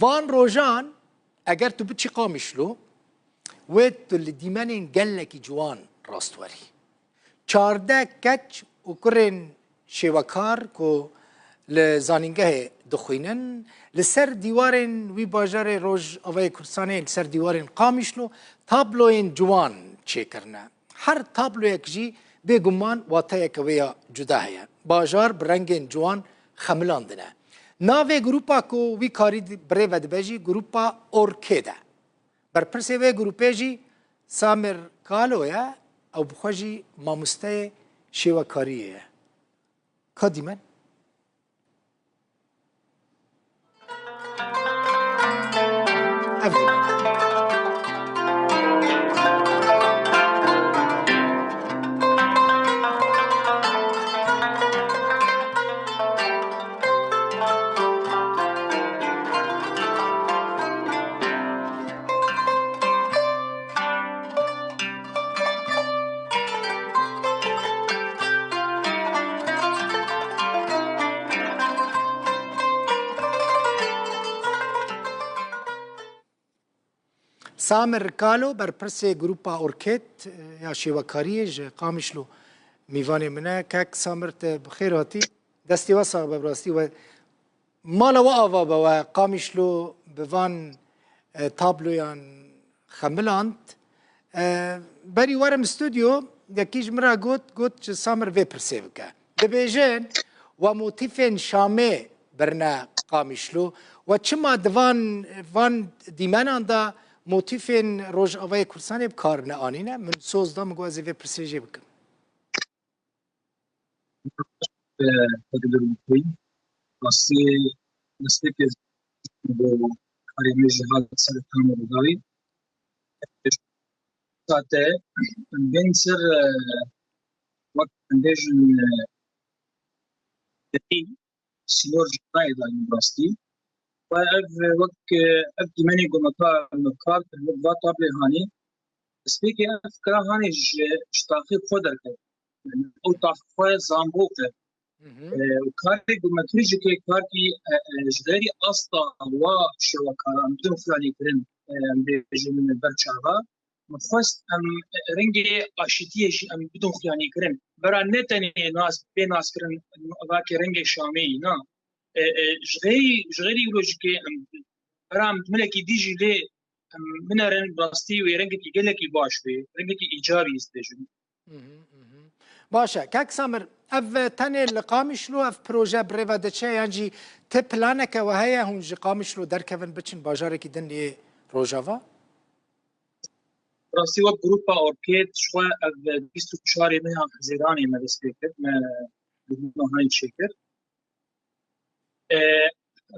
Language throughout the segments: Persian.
وان روجان اگر تو بچی قامشلو و تو لدیمانین گلکی جوان راستواری 14 کچ و کرن شوکار کو لزانینگه دخوینن لسر دیوارن وی باجار روز اوای کردستانه لسر دیوارن قامشلو تابلوین جوان چه کرنه هر تابلو یک جی بگمان واتای کویا جدا هیا باجار برنگین جوان خملاندنه ناوی گروپا کو وی کاری بره ود بجی گروپا اورکیده بر پرسه وی گروپه جی سامر کالویا او بخوجی مامسته شیوه کاریه کدی من افدی من سامر کالو بر پرسه گروپا اورکیت یا شیوه کاریه قامشلو میوان منه که سامرت بخیر هاتی دستی و صاحب براستی و مالا و آوا و قامشلو بوان تابلویان خملاند بری ورم استودیو یکیش مرا گوت سامر وی پرسه بکه دبیجن و موتیفین شامه برنا قامشلو و چما دوان وان دیمانان دا موتیفین روز آوای کرسانی بکار نه آنینه من سوز دام گوازی وی پرسه جی بکم راستی نسبت به کاری جهاد سر کامل داری ساعته بین سر وقت اندیشن دقیق سینور جنایی داریم راستی و وقت منی گمتا نکات و طبله هانی سپیکی افکار هانی اشتاقی خود کرد او تفاهم زنبوق وكاري بماتريجي كي كاري جداري أصلا و شوكاران بدون فلاني كرن بيجي من البرشاغا مخص أم رنجي أشيتيه أم بدون فلاني كرن برا نتني ناس بناس كرن أباكي رنجي شامي نا جغيري لوجيكي أم برا ملكي ديجي لي من رن باستي ورنجي يجلكي باشوي رنجي إيجابي يستجن باشه که سامر اف تنه لقامشلو اف پروژه بريفا دچه یعنی ته پلانک و هيا هونج قامشلو درکون بچن باجاره کی دنی روجاوا راستی وقت گروپا اورکید شوي اف 24 ماه حزيراني ما بسبيكر ما هاي شكر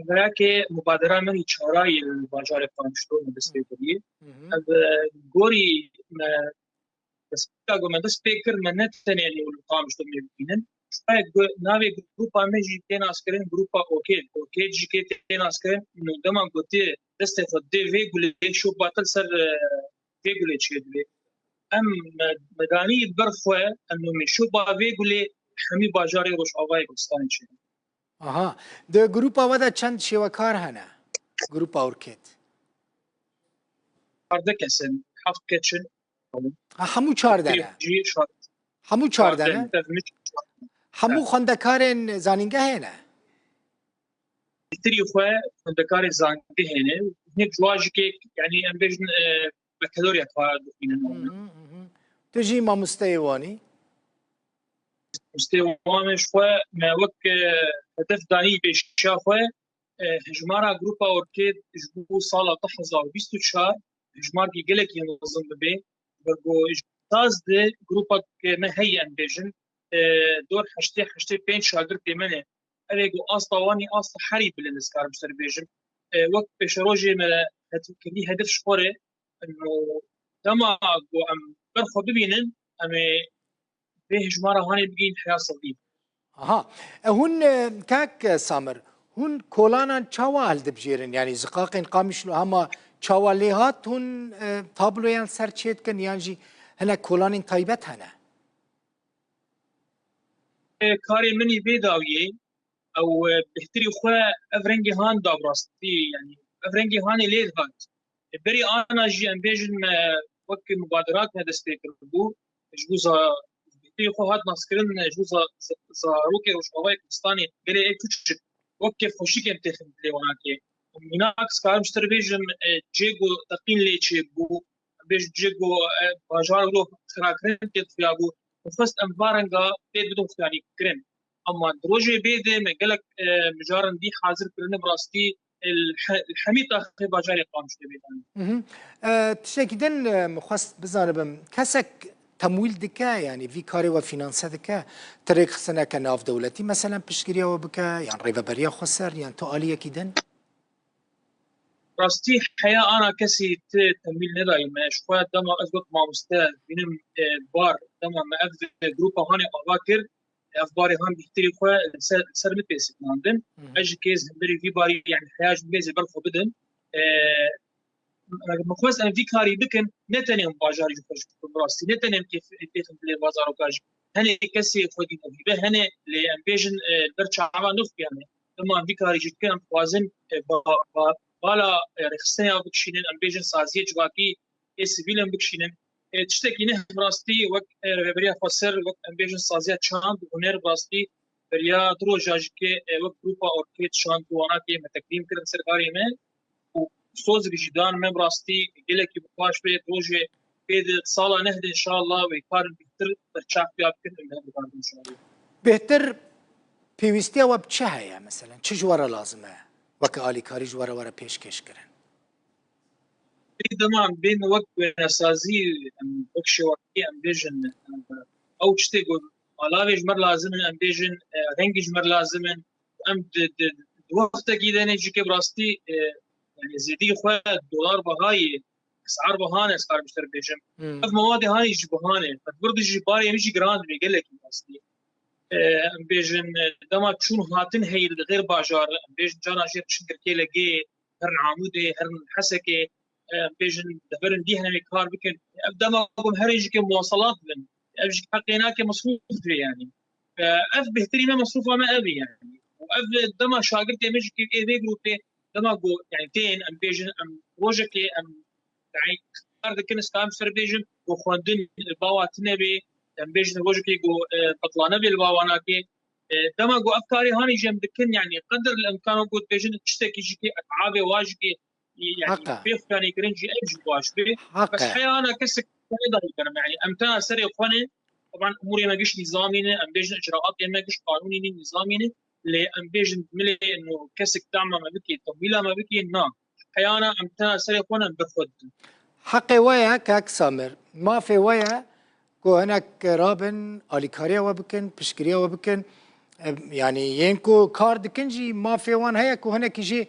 ولكن مبادرة من چهارای باجار قامشلو ما بسبيكري اف گوري بس من بسبيكر من نتني اللي قامشلو مبينن ناوی گروپا میجی تناس کرن گروپا اوکید جی که تناس کرن نودمان گوتی دست خود وی گلی شو باطل سر وی گلی چیدلی ام مدانی برخواه انو می شو با وی گلی همی باجاری روش آوای گستانی چید آها ده گروپا ودا چند شوکار هنه گروپا اورکید چارده کسن هفت کچن همو 14 همو 14 همو خندکارن زانینگه هنه تری خواه خندکار زانگه هنه هنه جواجی که یعنی ام بجن بکالوریا خواه دخینن تجي ما مستيواني مستوامش خو ما وك هدف داني بشا خو هجمارا جروبا اوركيد جو سالا 2024 هجمار کی گلک ينظم به برگو اجتاز ده جروبا ما هي انبيجن دور حشتي بين شاگرد منه اليگو اصطواني اصط حريب للسكار بسر بيجن وقت بشروجي ما كلي هدف شخوره انه دما جو ام برخو ببينن ام به هجمارا هاني بگین حياة صديق اها هون كاك سامر هون كولانا چاوال دبجيرن يعني زقاقين قامشلو هما چاواليهات هون تابلو يعني سرچيت كن يعني هنا كولانين طيبت هنا كاري مني بيداوية او بهتري خوا افرنجي هان دابراستي يعني افرنجي هاني ليد هات بري انا جي ام بيجن وك مبادرات هذا ستيكربو جوزا في خو هات ناسكرين جوزا زاروكي وشواي كستاني بري اي كوتش وك خوشي كم تخن لي وناكي هناك سكار مشتر بيجن جيجو تقين لي تشيبو بيج جيجو باجار لو خراكرين تفيابو وفست انفارنجا بيد بدون يعني كرين اما دروجي بيدي مقالك مجارن دي حاضر كرين براستي الحميد اخي باجاري قامش بيدان تشتكيدن مخصص بزانبم كسك تمويل دكا يعني في كاري وفينانسا دكا طريق سنة كناف دولتي مثلا بشكريا وبكا يعني ريفا بريا خسر يعني تو آلية كيدن راستي حياة أنا كسي تمويل نداي ما شوية دما أزبط مع مستاذ بينم بار دما ما أفضل جروبا هاني أغاكر أفباري هان بيحتري خواه سرمت بيسك ناندن أجي كيز هندري في باري يعني حياة بيزي برخو بدن مخوز أن في كاري بكن نتني باجاري جوكاج براستي نتني كيف بلي بازار وكاج هني كسي خودي مبيبه هني لأنبيجن برشا عما نخ يعني لما في كاري جيت كان خوازن بالا رخصتني أو بكشينين أنبيجن سازية جواكي سيفيلن بكشينين تشتكي نه براستي وقت بريا فسر وقت أنبيجن سازية شاند ونير براستي بريا درو جاجكي وقت جروبا أوركيد شاند وانا كي متقديم كرن سرقاري من صوز جدان من براستي قلك بقاش بيت روجي بيد صالة نهد إن شاء الله ويقارن بيتر برشاف بيا بكن إن شاء الله بهتر بيوستيا وبتشهيا مثلا چه جوارا لازمه وكالي كاري جوارا ورا پیشکش کرن دمان بين وقت نسازي بكشي وقتي أمبيجن أو تشتغل علاوة جمر لازم أمبيجن رنج جمر لازم أم وقت كده نيجي كبراستي يعني زيدي خواه الدولار بهاي اسعار بهانه اسعار مشتر بيجم اف مواد هاي يجي بهانه فتبرد يجي باري يجي جراند بيقول لك قصدي ام بيجن دما شون هاتن هي غير باجار ام بيجن جانا جيت شكر كي لقي هرن عمودي هرن حسكي ام بيجن دبرن دي هنا كار بكن دما قوم هريج كي مواصلات من ابجي حقينا كي مصروف يعني اف بهتري ما مصروف ما ابي يعني واف دما شاغر كي مجي كي اي جروبي دما جو يعني تين ام بيجن ام بروجكتي ام يعني كارد كنس كام سربيجن وخوندن باوا تنبي ام بيجن بروجكتي جو بطلانه بالباوانا كي دما جو افكاري هاني جنب كن يعني قدر الامكان جو بيجن تشتكي جي اتعابي واجبي يعني بيخ كان يكرنجي اجي واجبي بس حياه انا كسك يعني امتى سري خوني طبعا اموري ما قش نظامي ام بيجن اجراءات ما قش قانوني نظامي لام بيجن ملي انه كسك دعم ما بكي طويله ما بكي نعم حيانا امتى سري خوني بخد حقي ويا كاك سامر ما في ويا كو هناك رابن اليكاريا وبكن بشكريا وبكن يعني ينكو كارد كنجي ما في وان هيا كو هناك يجي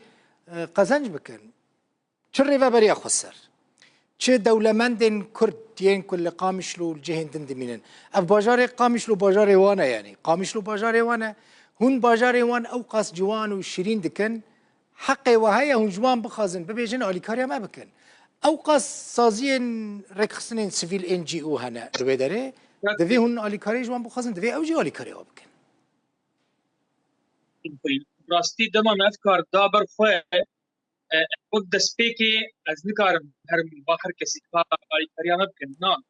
قزنج بكن شري بريا خسر چه دولمندن كرد ينكو اللي قامشلو الجهن دندمينن اف باجاري قامشلو باجاري وانا يعني قامشلو باجاري وانا هون باجاري وان اوقاس جوان وشيرين دكن حقي وهيا هون جوان بخازن ببيجن اليكاريا ما بكن اوقاس سازين ركخسنين سيفيل ان جي او هنا دويدري دفي هون اليكاري جوان بخازن دفي اوجي اليكاري وبكن راستي دما افكار دابر خوي وقت سبيكي از نكار هرم باخر كسي اليكاريا ما بكن نعم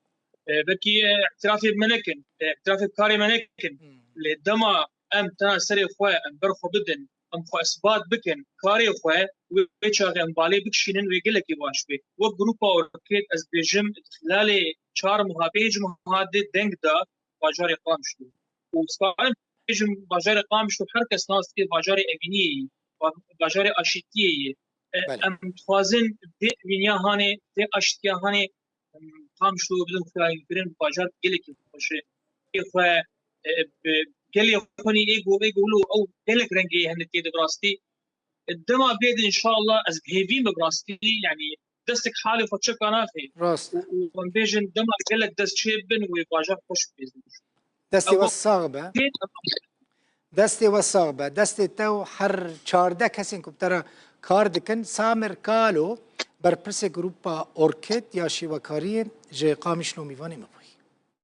بكي اعترافي بمنكن اعترافي بكاري منكن لدما ام تنا سري خوي ام برخو بدن ام خو اثبات بكن كاري خوي ويتشاغي ام بالي بكشينن ويقول لك واش بي وجروبا اوركيد از بيجم خلال شهر مهابيج مهادد دنگ دا باجاري قامشلو وصار بيجم باجاري قامشلو حركه ناس كي باجاري ابنيه باجاري اشيتيه ام توازن دي دنيا هاني دي اشتيا هاني قامشلو بدون خلال برين باجار قال لك خوش اخو قال لي خوني ايجو له او قال لك رنجي هنتي براستي الدما بيد ان شاء الله از بهيفين براستي يعني دستك حالي فتشك انا في راست وانبيجن دما قال لك دست شيبن وباجار خوش بيزن دستي والصاغبه دستي والصاغبه دستي تو حر چارده کسین کو ترى کارد کن سامر کالو بر پرس گروپا اورکید یا شیوکاری جه قامشلو میوانی